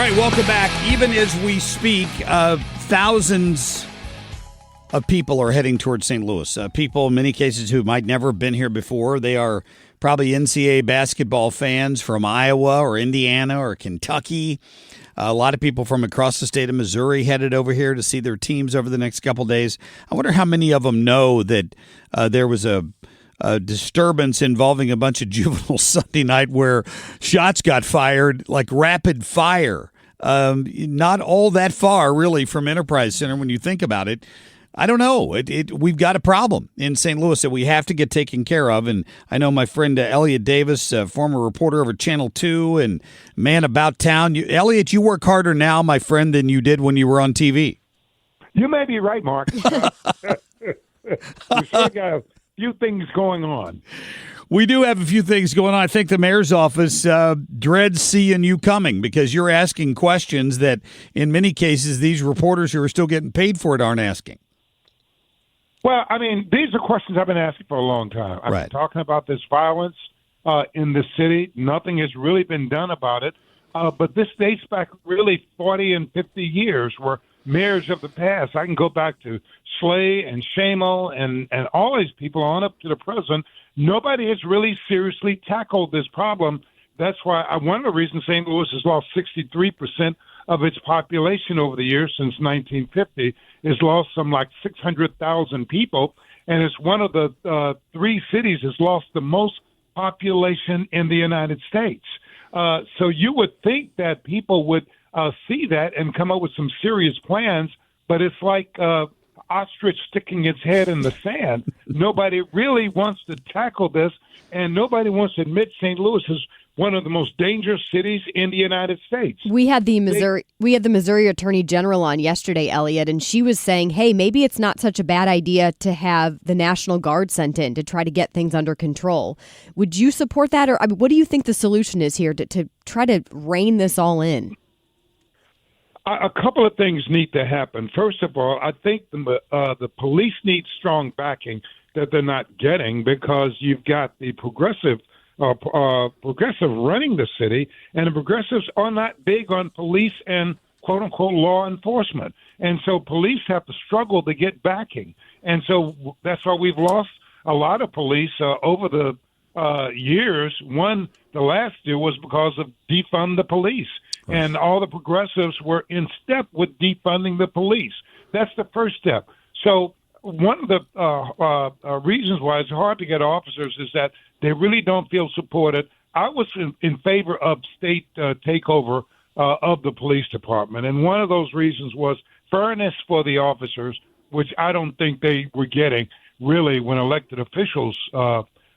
right, welcome back. Even as we speak, thousands of people are heading towards St. Louis. People, in many cases, who might never have been here before. They are probably NCAA basketball fans from Iowa or Indiana or Kentucky. A lot of people from across the state of Missouri headed over here to see their teams over the next couple of days. I wonder how many of them know that there was a disturbance involving a bunch of juveniles Sunday night where shots got fired, like rapid fire. Not all that far, really, from Enterprise Center when you think about it. I don't know. We've got a problem in St. Louis that we have to get taken care of. And I know my friend Elliott Davis, former reporter over Channel 2 and man about town. Elliott, you work harder now, my friend, than you did when you were on TV. You may be right, Mark. We sure got a few things going on. We do have a few things going on. I think the mayor's office dreads seeing you coming because you're asking questions that, in many cases, these reporters who are still getting paid for it aren't asking. Well, I mean, these are questions I've been asking for a long time. I've been talking about this violence in the city. Nothing has really been done about it. But this dates back really 40 and 50 years where mayors of the past, I can go back to Slay and Shamo and all these people on up to the present, nobody has really seriously tackled this problem. That's why one of the reasons St. Louis has lost 63% of its population over the years since 1950 is lost some like 600,000 people, and it's one of the three cities has lost the most population in the United States. So you would think that people would see that and come up with some serious plans, but it's like ostrich sticking its head in the sand. Nobody really wants to tackle this, and nobody wants to admit St. Louis is one of the most dangerous cities in the United States. We had the Missouri Attorney General on yesterday, Elliott, and she was saying, hey, maybe it's not such a bad idea to have the National Guard sent in to try to get things under control. Would you support that? Or what do you think the solution is here to try to rein this all in? A couple of things need to happen. First of all, I think the police need strong backing that they're not getting because you've got the progressive running the city, and the progressives are not big on police and quote-unquote law enforcement. And so police have to struggle to get backing. And so that's why we've lost a lot of police over the years. The last year was because of defund the police. And all the progressives were in step with defunding the police. That's the first step. So one of the reasons why it's hard to get officers is that they really don't feel supported. I was in favor of state takeover of the police department, and one of those reasons was fairness for the officers, which I don't think they were getting really when elected officials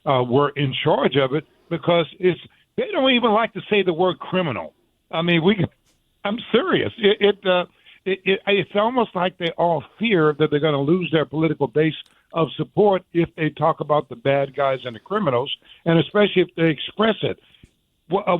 were in charge of it, because they don't even like to say the word criminal. I mean, I'm serious. It's almost like they all fear that they're going to lose their political base of support if they talk about the bad guys and the criminals, and especially if they express it.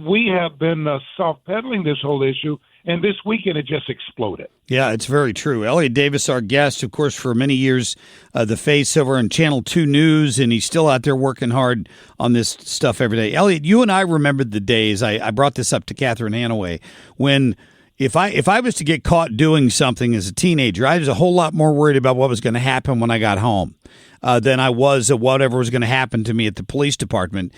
We have been soft-pedaling this whole issue, and this weekend it just exploded. Yeah, it's very true. Elliott Davis, our guest, of course, for many years, the face over on Channel 2 News, and he's still out there working hard on this stuff every day. Elliott, you and I remembered the days, I brought this up to Catherine Hanaway, when if I was to get caught doing something as a teenager, I was a whole lot more worried about what was going to happen when I got home than I was of whatever was going to happen to me at the police department.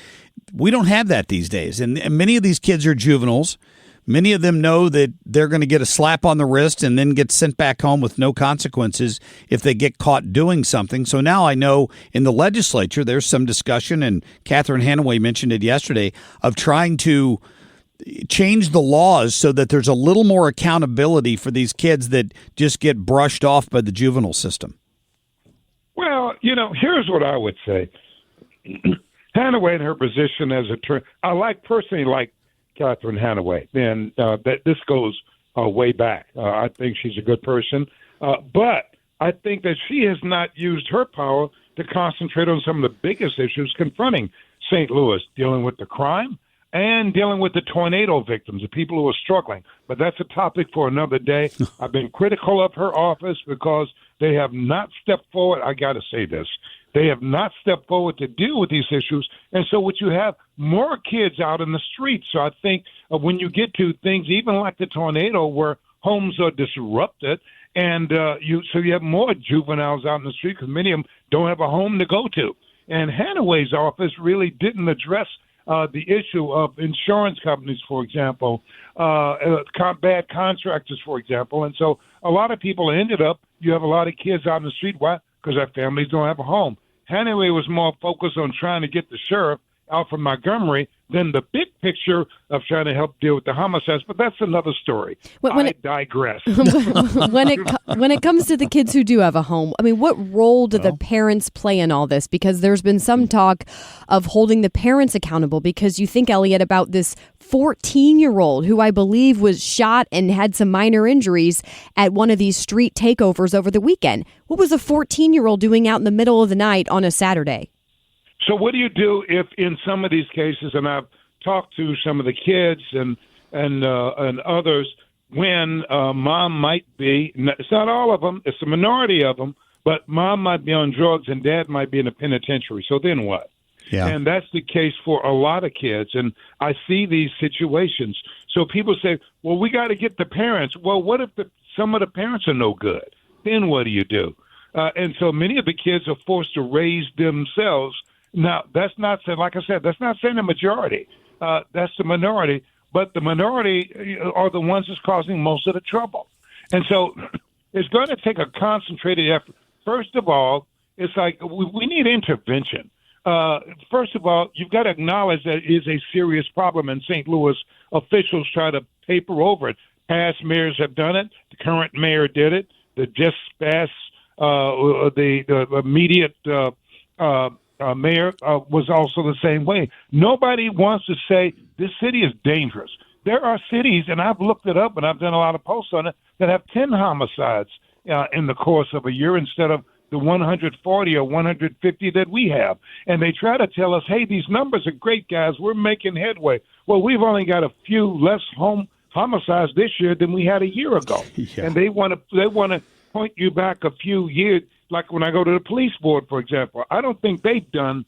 We don't have that these days. And many of these kids are juveniles. Many of them know that they're going to get a slap on the wrist and then get sent back home with no consequences if they get caught doing something. So now I know in the legislature there's some discussion, and Catherine Hanaway mentioned it yesterday, of trying to change the laws so that there's a little more accountability for these kids that just get brushed off by the juvenile system. Well, here's what I would say. Hanaway in her position as attorney, I personally like Catherine Hanaway, and that this goes way back. I think she's a good person, but I think that she has not used her power to concentrate on some of the biggest issues confronting St. Louis, dealing with the crime and dealing with the tornado victims, the people who are struggling. But that's a topic for another day. I've been critical of her office because they have not stepped forward. I got to say this. They have not stepped forward to deal with these issues. And so what you have, more kids out in the streets. So I think when you get to things even like the tornado where homes are disrupted, and you have more juveniles out in the street because many of them don't have a home to go to. And Hanaway's office really didn't address the issue of insurance companies, for example, bad contractors, for example. And so a lot of people ended up, you have a lot of kids out in the street. Why? Because their families don't have a home. Hanaway was more focused on trying to get the sheriff out from Montgomery than the big picture of trying to help deal with the homicides. But that's another story. I digress. When it comes to the kids who do have a home, I mean, what role do the parents play in all this? Because there's been some talk of holding the parents accountable, because you think, Elliott, about this 14-year-old who I believe was shot and had some minor injuries at one of these street takeovers over the weekend. What was a 14-year-old doing out in the middle of the night on a Saturday? So what do you do if in some of these cases, and I've talked to some of the kids and others, when mom might be, it's not all of them, it's a minority of them, but mom might be on drugs and dad might be in a penitentiary. So then what? Yeah. And that's the case for a lot of kids. And I see these situations. So people say, well, we got to get the parents. Well, what if some of the parents are no good? Then what do you do? And so many of the kids are forced to raise themselves. Now, that's not saying, like I said, that's not saying the majority. That's the minority. But the minority are the ones that's causing most of the trouble. And so it's going to take a concentrated effort. First of all, it's like we need intervention. First of all, you've got to acknowledge that it is a serious problem in St. Louis. Officials try to paper over it. Past mayors have done it. The current mayor did it. The just past, the immediate mayor was also the same way. Nobody wants to say this city is dangerous. There are cities, and I've looked it up, and I've done a lot of posts on it, that have 10 homicides in the course of a year instead of the 140 or 150 that we have. And they try to tell us, hey, these numbers are great, guys. We're making headway. Well, we've only got a few less homicides this year than we had a year ago. Yeah. And they want to point you back a few years, like when I go to the police board, for example. I don't think they've done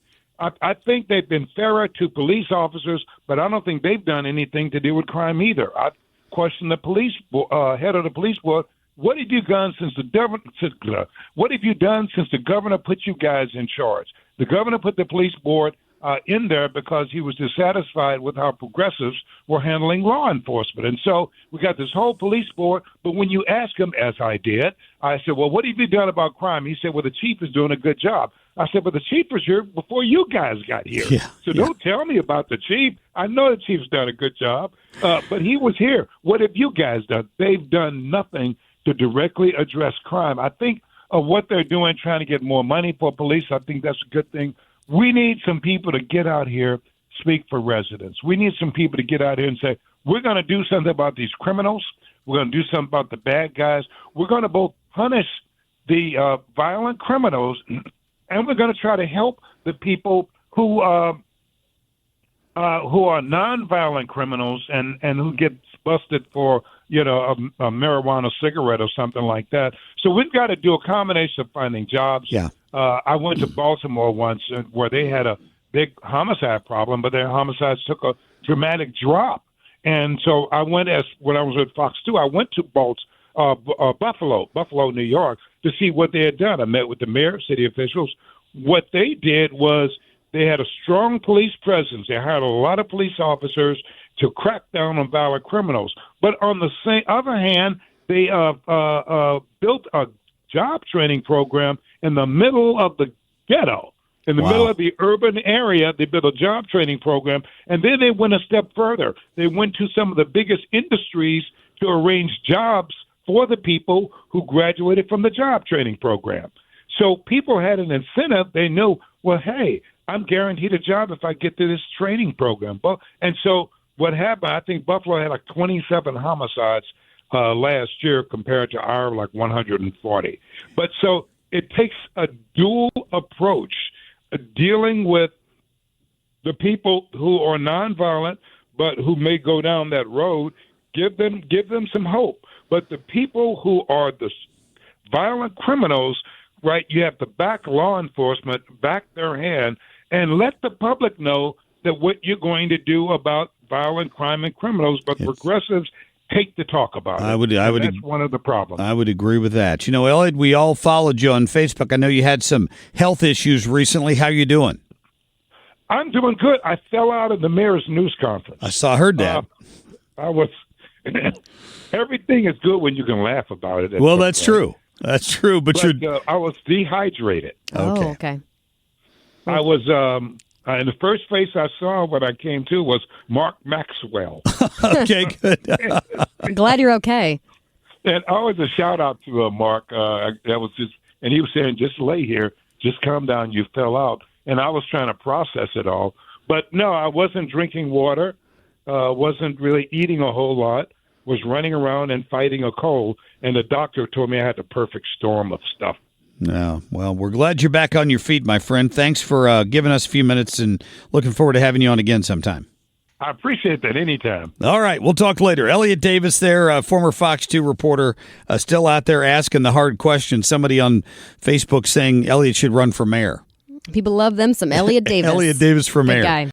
I think they've been fairer to police officers, but I don't think they've done anything to deal with crime either. I question the police head of the police board. What have you done since the governor put you guys in charge? The governor put the police board in there because he was dissatisfied with how progressives were handling law enforcement. And so we got this whole police board, but when you ask him, as I did, I said, well, what have you done about crime? He said, well, the chief is doing a good job. I said, but the chief was here before you guys got here. Don't tell me about the chief. I know the chief's done a good job, but he was here. What have you guys done? They've done nothing to directly address crime. I think of what they're doing, trying to get more money for police. I think that's a good thing. We need some people to get out here, speak for residents. We need some people to get out here and say, we're going to do something about these criminals. We're going to do something about the bad guys. We're going to both punish the violent criminals, and we're going to try to help the people who are nonviolent criminals and who get busted for, a marijuana cigarette or something like that. So we've got to do a combination of finding jobs. Yeah. I went to Baltimore once where they had a big homicide problem, but their homicides took a dramatic drop. And so when I was at Fox 2, I went to Buffalo, New York, to see what they had done. I met with the mayor, city officials. What they did was they had a strong police presence. They hired a lot of police officers to crack down on violent criminals. But on the other hand, they built a job training program in the middle of the ghetto, in the middle of the urban area. They built a job training program, and then they went a step further. They went to some of the biggest industries to arrange jobs for the people who graduated from the job training program. So people had an incentive. They knew, well, hey, I'm guaranteed a job if I get to this training program. And so what happened, I think Buffalo had like 27 homicides last year compared to our like 140. But so it takes a dual approach, dealing with the people who are nonviolent but who may go down that road, give them some hope. But the people who are the violent criminals, right? You have to back law enforcement, back their hand, and let the public know that what you're going to do about violent crime and criminals. But progressives hate to talk about it. That's one of the problems. I would agree with that. You know, Elliott, we all followed you on Facebook. I know you had some health issues recently. How you doing? I'm doing good. I fell out of the mayor's news conference. Heard that. I was. Everything is good when you can laugh about it. Well, that's true. That's true. But I was dehydrated. Okay. I was. And the first face I saw when I came to was Mark Maxwell. Okay, good. I'm glad you're okay. And always a shout out to Mark. That was just, and he was saying, just lay here, just calm down. You fell out, and I was trying to process it all. But no, I wasn't drinking water. Wasn't really eating a whole lot. Was running around and fighting a cold. And the doctor told me I had the perfect storm of stuff. No, well, we're glad you're back on your feet, my friend. Thanks for giving us a few minutes, and looking forward to having you on again sometime. I appreciate that anytime. All right, we'll talk later. Elliott Davis there, former Fox 2 reporter, still out there asking the hard questions. Somebody on Facebook saying Elliott should run for mayor. People love them some Elliott Davis. Elliott Davis for mayor. Good guy.